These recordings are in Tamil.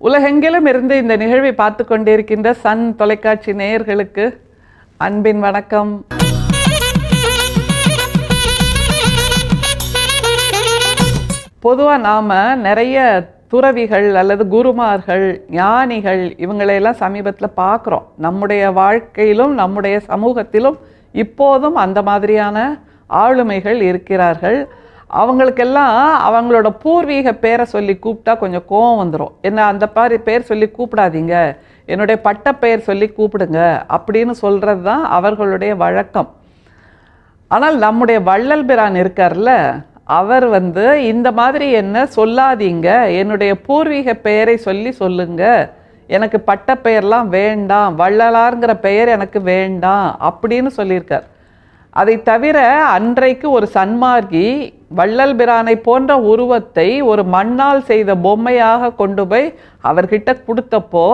உலகெங்கிலும் இருந்து இந்த நிகழ்வை பார்த்து கொண்டிருக்கின்ற சன் தொலைக்காட்சி நேயர்களுக்கு அன்பின் வணக்கம். பொதுவாக நாம் நிறைய துறவிகள் அல்லது குருமார்கள், ஞானிகள் இவங்களையெல்லாம் சமீபத்தில் பார்க்குறோம். நம்முடைய வாழ்க்கையிலும் நம்முடைய சமூகத்திலும் இப்போதும் அந்த மாதிரியான ஆளுமைகள் இருக்கிறார்கள். அவங்களுக்கெல்லாம் அவங்களோட பூர்வீக பேரை சொல்லி கூப்பிட்டா கொஞ்சம் கோவம் வந்துடும். என்ன அந்த பேர் சொல்லி கூப்பிடாதீங்க, என்னுடைய பட்ட பெயர் சொல்லி கூப்பிடுங்க அப்படின்னு சொல்கிறது தான் அவர்களுடைய வழக்கம். ஆனால் நம்முடைய வள்ளல் பிரான் இருக்கார்ல, அவர் இந்த மாதிரி என்ன சொல்லாதீங்க, என்னுடைய பூர்வீக பெயரை சொல்லி சொல்லுங்க, எனக்கு பட்ட பெயர்லாம் வேண்டாம், வள்ளலாருங்கிற பெயர் எனக்கு வேண்டாம் அப்படின்னு சொல்லியிருக்கார். அதை தவிர அன்றைக்கு ஒரு சன்மார்க்கி வள்ளல் பிரானை போன்ற உருவத்தை ஒரு மண்ணால் செய்த பொம்மையாக கொண்டு போய் அவர்கிட்ட கொடுத்தப்போ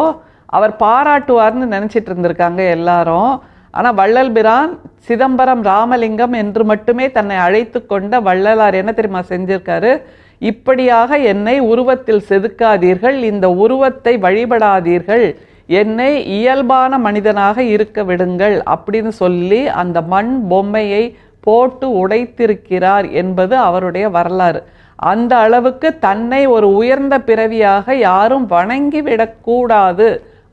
அவர் பாராட்டுவார்னு நினச்சிட்டு இருந்திருக்காங்க எல்லாரும். ஆனால் வள்ளல் பிரான் சிதம்பரம் ராமலிங்கம் என்று மட்டுமே தன்னை அழைத்து கொண்ட வள்ளலார் என்ன தெரியுமா செஞ்சிருக்காரு? இப்படியாக என்னை உருவத்தில் செதுக்காதீர்கள், இந்த உருவத்தை வழிபடாதீர்கள், என்னை இயல்பான மனிதனாக இருக்க விடுங்கள் அப்படின்னு சொல்லி அந்த மண் பொம்மையை போட்டு உடைத்திருக்கிறார் என்பது அவருடைய வரலாறு. அந்த அளவுக்கு தன்னை ஒரு உயர்ந்த பிறவியாக யாரும் வணங்கி விடக்கூடாது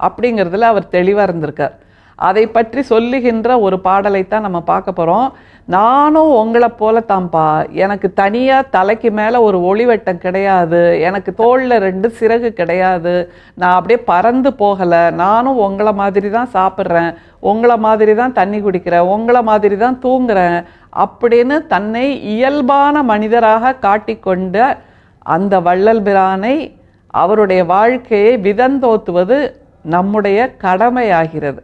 அப்படிங்கிறதுல அவர் தெளிவாக இருந்திருக்கார். அதை பற்றி சொல்லுகின்ற ஒரு பாடலைத்தான் நம்ம பார்க்க போகிறோம். நானும் உங்களை போல தான்ப்பா, எனக்கு தனியாக தலைக்கு மேலே ஒரு ஒளிவட்டம் கிடையாது, எனக்கு தோளில் 2 சிறகு கிடையாது, நான் அப்படியே பறந்து போகலை, நானும் உங்களை மாதிரி தான் சாப்பிட்றேன், உங்களை மாதிரி தான் தண்ணி குடிக்கிறேன், உங்களை மாதிரி தான் தூங்குறேன் அப்படின்னு தன்னை இயல்பான மனிதராக காட்டிக்கொண்ட அந்த வள்ளல் பிரானை, அவருடைய வாழ்க்கையை விதந்தோத்துவது நம்முடைய கடமையாகிறது.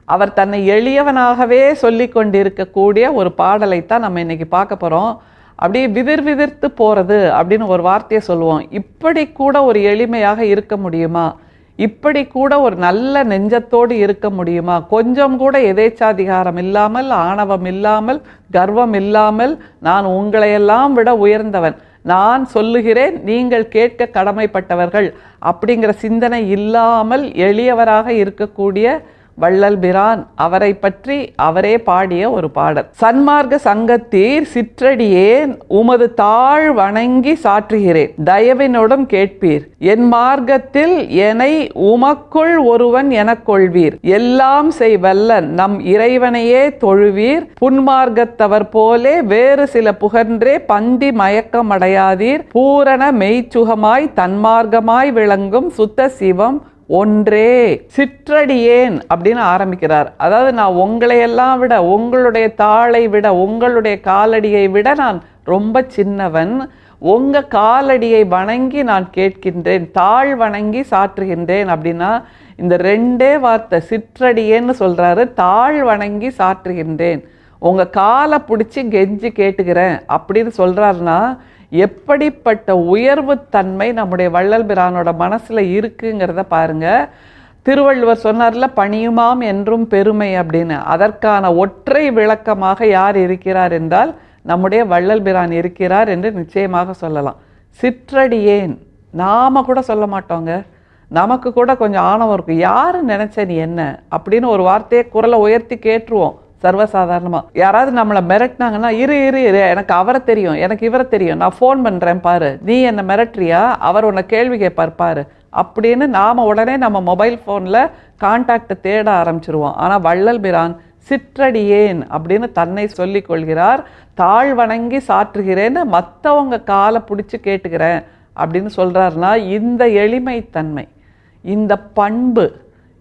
அவர் தன்னை எளியவனாகவே சொல்லி கொண்டிருக்கக்கூடிய ஒரு பாடலைத்தான் நம்ம இன்னைக்கு பார்க்க போகிறோம். அப்படியே விதிர்த்து போகிறது அப்படின்னு ஒரு வார்த்தையை சொல்லுவோம். இப்படி கூட ஒரு எளிமையாக இருக்க முடியுமா? இப்படி கூட ஒரு நல்ல நெஞ்சத்தோடு இருக்க முடியுமா? கொஞ்சம் கூட எதேச்சாதிகாரம் இல்லாமல், ஆணவம் இல்லாமல், கர்வம் இல்லாமல், நான் உங்களையெல்லாம் விட உயர்ந்தவன், நான் சொல்லுகிறேன், நீங்கள் கேட்க கடமைப்பட்டவர்கள் அப்படிங்கிற சிந்தனை இல்லாமல் எளியவராக இருக்கக்கூடிய வள்ளல் பிரான், அவரை பற்றி அவரே பாடிய ஒரு பாடல். சன்மார்க்க சங்கத்தீர் சிற்றடியேன் உமது தாழ் வணங்கி சாற்றுகிறேன், தயவினோடும் கேட்பீர், என் மார்க்கத்தில் என்னை உமக்குள் ஒருவன் எனக் கொள்வீர், எல்லாம் செய்வல்லன் நம் இறைவனையே தொழுவீர், புன்மார்க்கத்தவர் போலே வேறு சில புகன்றே பந்தி மயக்கமடையாதீர், பூரண மெய்ச்சுகமாய் தன்மார்க்கமாய் விளங்கும் சுத்த சிவம் ஒன்றே. சிற்றடியேன் அப்படின்னு ஆரம்பிக்கிறார். அதாவது நான் உங்களையெல்லாம் விட, உங்களுடைய தாளை விட, உங்களுடைய காலடியை விட நான் ரொம்ப சின்னவன், உங்க காலடியை வணங்கி நான் கேட்கின்றேன், தாழ் வணங்கி சாற்றுகின்றேன் அப்படின்னா இந்த 2 வார்த்தை சிற்றடியேன்னு சொல்றாரு, தாழ் வணங்கி சாற்றுகின்றேன், உங்க காலை பிடிச்சி கெஞ்சி கேட்டுக்கிறேன் அப்படின்னு சொல்றாருன்னா எப்படிப்பட்ட உயர்வு தன்மை நம்முடைய வள்ளல் பிரானோட மனசுல இருக்குங்கிறத பாருங்க. திருவள்ளுவர் சொன்னார்ல, பணியுமாம் என்றும் பெருமை அப்படின்னு. அதற்கான ஒற்றை விளக்கமாக யார் இருக்கிறார் என்றால் நம்முடைய வள்ளல் பிரான் இருக்கிறார் என்று நிச்சயமாக சொல்லலாம். சிற்றடியேன் நாம கூட சொல்ல மாட்டோங்க, நமக்கு கூட கொஞ்சம் ஆணவம் இருக்கும். யாரு நினைச்ச நீ என்ன அப்படின்னு ஒரு வார்த்தையை குரலை உயர்த்தி கேட்டுருவோம் சர்வசாதாரணமாக. யாராவது நம்மளை மிரட்டினாங்கன்னா, இரு எனக்கு அவரை தெரியும், எனக்கு இவரை தெரியும், நான் ஃபோன் பண்ணுறேன் பாரு, நீ என்னை மிரட்டுறியா, அவர் உன்னை கேள்வி கேட்பார் பாரு அப்படின்னு நாம் உடனே நம்ம மொபைல் ஃபோனில் கான்டாக்டை தேட ஆரம்பிச்சிருவோம். ஆனால் வள்ளல் பிரான் சிற்றடியேன் அப்படின்னு தன்னை சொல்லிக் கொள்கிறார். தாழ் வணங்கி சாற்றுகிறேன்னு மற்றவங்க காலை பிடிச்சி கேட்டுக்கிறேன் அப்படின்னு சொல்கிறாருன்னா இந்த எளிமைத்தன்மை, இந்த பண்பு,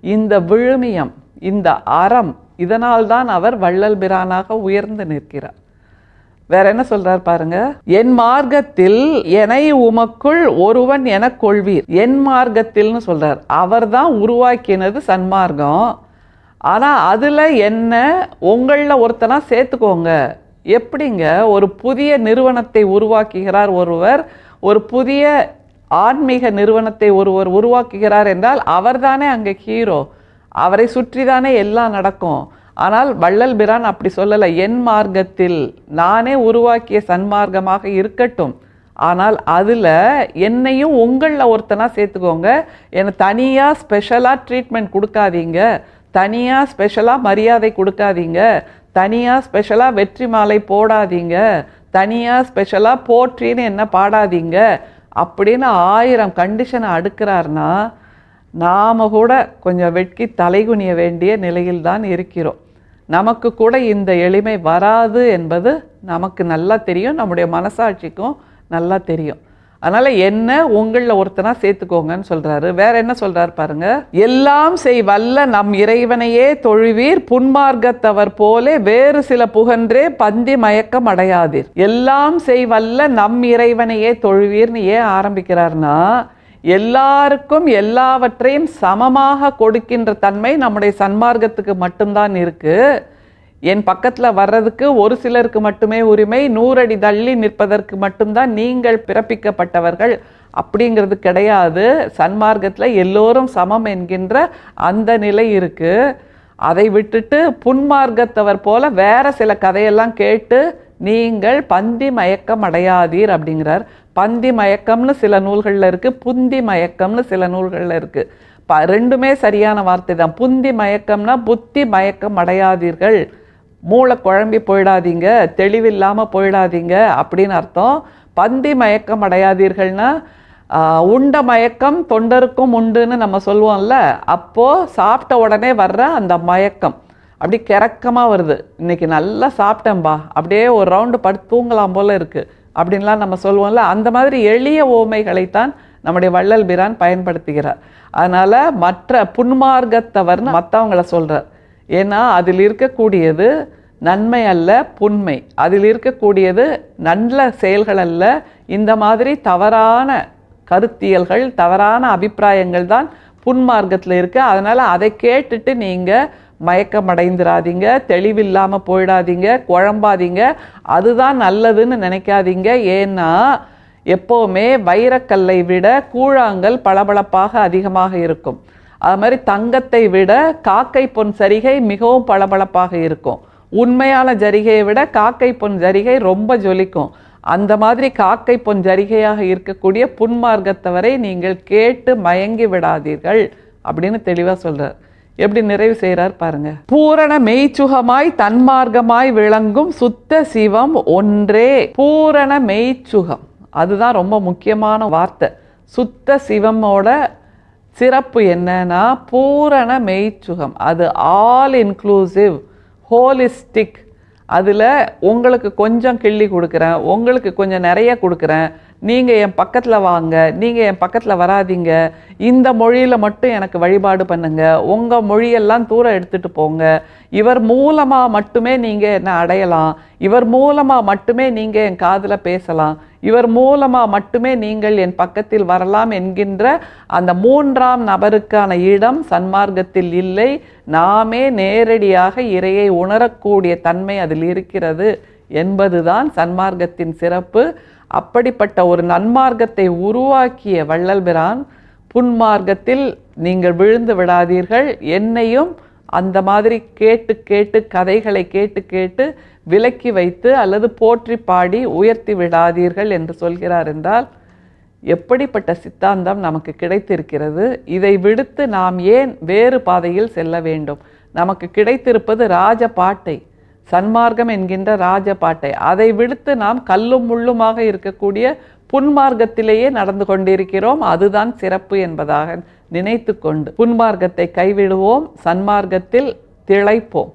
இந்த விழுமியம், இந்த அறம், இதனால்தான் அவர் வள்ளல் பிரானாக உயர்ந்து நிற்கிறார். வேற என்ன சொல்றார் பாருங்க, என் மார்க்கத்தில் என்னை உமக்குள் ஒருவன் எனக் கொள்வீர். என் மார்க்கத்தில்னு சொல்றார். அவர் தான் உருவாக்கினது சன்மார்க்கம். ஆனா அதுல என்ன உங்கள ஒருத்தனா சேர்த்துக்கோங்க. எப்படிங்க? ஒரு புதிய நிறுவனத்தை உருவாக்குகிறார் ஒருவர், ஒரு புதிய ஆன்மீக நிறுவனத்தை ஒருவர் உருவாக்குகிறார் என்றால் அவர்தானே அங்கே ஹீரோ, அவரை சுற்றி தானே எல்லாம் நடக்கும். ஆனால் வள்ளல் பிரான் அப்படி சொல்லலை. என் மார்க்கத்தில் நானே உருவாக்கிய சன்மார்க்கமாக இருக்கட்டும், ஆனால் அதில் என்னையும் உங்களில் ஒருத்தனா சேர்த்துக்கோங்க. என்னை தனியாக ஸ்பெஷலாக ட்ரீட்மெண்ட் கொடுக்காதீங்க, தனியாக ஸ்பெஷலாக மரியாதை கொடுக்காதீங்க, தனியாக ஸ்பெஷலாக வெற்றி மாலை போடாதீங்க, தனியாக ஸ்பெஷலாக போற்றின்னு என்ன பாடாதீங்க அப்படின்னு 1000 கண்டிஷனை அடுக்கிறாருன்னா நாம் கூட கொஞ்சம் வெட்கி தலைகுனிய வேண்டிய நிலையில் தான் இருக்கிறோம். நமக்கு கூட இந்த எளிமை வராது என்பது நமக்கு நல்லா தெரியும், நம்முடைய மனசாட்சிக்கும் நல்லா தெரியும். அதனால் என்ன உங்களில் ஒருத்தனா சேர்த்துக்கோங்கன்னு சொல்கிறாரு. வேற என்ன சொல்கிறார் பாருங்க. எல்லாம் செய் வல்ல நம் இறைவனையே தொழுவீர், புன்மார்க்கத்தவர் போலே வேறு சில புகன்றே பந்தி மயக்கம் அடையாதீர். எல்லாம் செய் வல்ல நம் இறைவனையே தொழுவீர்னு ஏன் ஆரம்பிக்கிறார்னா, எல்லாருக்கும் எல்லாவற்றையும் சமமாக கொடுக்கின்ற தன்மை நம்முடைய சன்மார்க்கத்துக்கு மட்டும்தான் இருக்கு. என் பக்கத்தில் வர்றதுக்கு ஒரு சிலருக்கு மட்டுமே உரிமை, 100 அடி தள்ளி நிற்பதற்கு மட்டும்தான் நீங்கள் பிறப்பிக்கப்பட்டவர்கள் அப்படிங்கிறது கிடையாது. சன்மார்க்கத்தில் எல்லோரும் சமம் என்கின்ற அந்த நிலை இருக்கு. அதை விட்டுட்டு புன்மார்க்கத்தவர் போல வேற சில கதையெல்லாம் கேட்டு நீங்கள் பந்தி மயக்கம் அடையாதீர் அப்படிங்கிறார். பந்தி மயக்கம்னு சில நூல்களில் இருக்குது, புந்தி மயக்கம்னு சில நூல்களில் இருக்குது. ரெண்டுமே சரியான வார்த்தை தான். புந்தி மயக்கம்னா புத்தி மயக்கம் அடையாதீர்கள், மூளை குழம்பி போயிடாதீங்க, தெளிவில்லாமல் போயிடாதீங்க அப்படின்னு அர்த்தம். பந்தி மயக்கம் அடையாதீர்கள்னா உண்ட மயக்கம் தொண்டருக்கும் உண்டுன்னு நம்ம சொல்லுவோம்ல, அப்போது சாப்பிட்ட உடனே வர்ற அந்த மயக்கம் அப்படி கிறக்கமாக வருது. இன்றைக்கி நல்லா சாப்பிட்டேன்பா, அப்படியே ஒரு ரவுண்டு படுத்து தூங்கலாம் போல் இருக்குது அப்படின்லாம் நம்ம சொல்லுவோம்ல, அந்த மாதிரி எளிய ஓமைகளைத்தான் நம்முடைய வள்ளல் பிரான் பயன்படுத்துகிறார். அதனால் மற்ற புன்மார்க்கத்தவர்னு மற்றவங்களை சொல்கிறார். ஏன்னா அதில் இருக்கக்கூடியது நன்மை அல்ல, புண்மை. அதில் இருக்கக்கூடியது நல்ல செயல்கள் அல்ல, இந்த மாதிரி தவறான கருத்தியல்கள், தவறான அபிப்பிராயங்கள் தான் புன்மார்க்கத்தில் இருக்குது. அதனால் அதை கேட்டுட்டு நீங்கள் மயக்கமடைந்துடாதீங்க, தெளிவில்லாமல் போயிடாதீங்க, குழம்பாதீங்க, அதுதான் நல்லதுன்னு நினைக்காதீங்க. ஏன்னா எப்போவுமே வைரக்கல்லை விட கூழாங்கல் பளபளப்பாக அதிகமாக இருக்கும். அது மாதிரி தங்கத்தை விட காக்கை பொன் சரிகை மிகவும் பளபளப்பாக இருக்கும். உண்மையான ஜரிகையை விட காக்கை பொன் ஜரிகை ரொம்ப ஜொலிக்கும். அந்த மாதிரி காக்கை பொன் ஜரிகையாக இருக்கக்கூடிய புன்மார்க்கத்தவரை நீங்கள் கேட்டு மயங்கி விடாதீர்கள் அப்படின்னு தெளிவாக சொல்கிறார். எப்படி நிறைவு செய்கிறார் பாருங்க. பூரண மெய்ச்சுகமாய் தன்மார்க்கமாய் விளங்கும் சுத்த சிவம் ஒன்றே. பூரண மெய்ச்சுகம், அதுதான் ரொம்ப முக்கியமான வார்த்தை. சுத்த சிவமோட சிறப்பு என்னன்னா பூரண மெய்ச்சுகம். அது ஆல் இன்க்ளூசிவ், ஹோலிஸ்டிக். அதில் உங்களுக்கு கொஞ்சம் கிள்ளி கொடுக்குறேன், உங்களுக்கு கொஞ்சம் நிறைய கொடுக்குறேன், நீங்கள் என் பக்கத்தில் வாங்க, நீங்கள் என் பக்கத்தில் வராதீங்க, இந்த மொழியில் மட்டும் எனக்கு வழிபாடு பண்ணுங்க, உங்கள் மொழியெல்லாம் தூரம் எடுத்துகிட்டு போங்க, இவர் மூலமாக மட்டுமே நீங்கள் என்னை அடையலாம், இவர் மூலமாக மட்டுமே நீங்கள் என் காதில் பேசலாம், இவர் மூலமாக மட்டுமே நீங்கள் என் பக்கத்தில் வரலாம் என்கின்ற அந்த 3ஆம் நபருக்கான இடம் சன்மார்க்கத்தில் இல்லை. நாமே நேரடியாக இறையை உணரக்கூடிய தன்மை அதில் இருக்கிறது என்பதுதான் சன்மார்க்கத்தின் சிறப்பு. அப்படிப்பட்ட ஒரு நன்மார்க்கத்தை உருவாக்கிய வள்ளல் பிரான் புன்மார்க்கத்தில் நீங்கள் விழுந்து விடாதீர்கள், என்னையும் அந்த மாதிரி கேட்டு கேட்டு கதைகளை கேட்டு கேட்டு விலக்கி வைத்து அல்லது போற்றி பாடி உயர்த்தி விடாதீர்கள் என்று சொல்கிறார். என்றால் எப்படிப்பட்ட சித்தாந்தம் நமக்கு கிடைத்திருக்கிறது? இதை விடுத்து நாம் ஏன் வேறு பாதையில் செல்ல வேண்டும்? நமக்கு கிடைத்திருப்பது ராஜபாட்டை, சன்மார்க்கம் என்கின்ற ராஜபாட்டை. அதை விடுத்து நாம் கல்லும் முள்ளுமாக இருக்கக்கூடிய புன்மார்க்கத்திலேயே நடந்து கொண்டிருக்கிறோம். அதுதான் சிறப்பு என்பதாக நினைத்து கொண்டு புன்மார்க்கத்தை கைவிடுவோம், சன்மார்க்கத்தில் திளைப்போம்.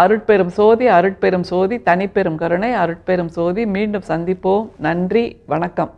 அருட்பெரும் சோதி, அருட்பெரும் சோதி, தனிப்பெரும் கருணை, அருட்பெரும் சோதி. மீண்டும் சந்திப்போம். நன்றி, வணக்கம்.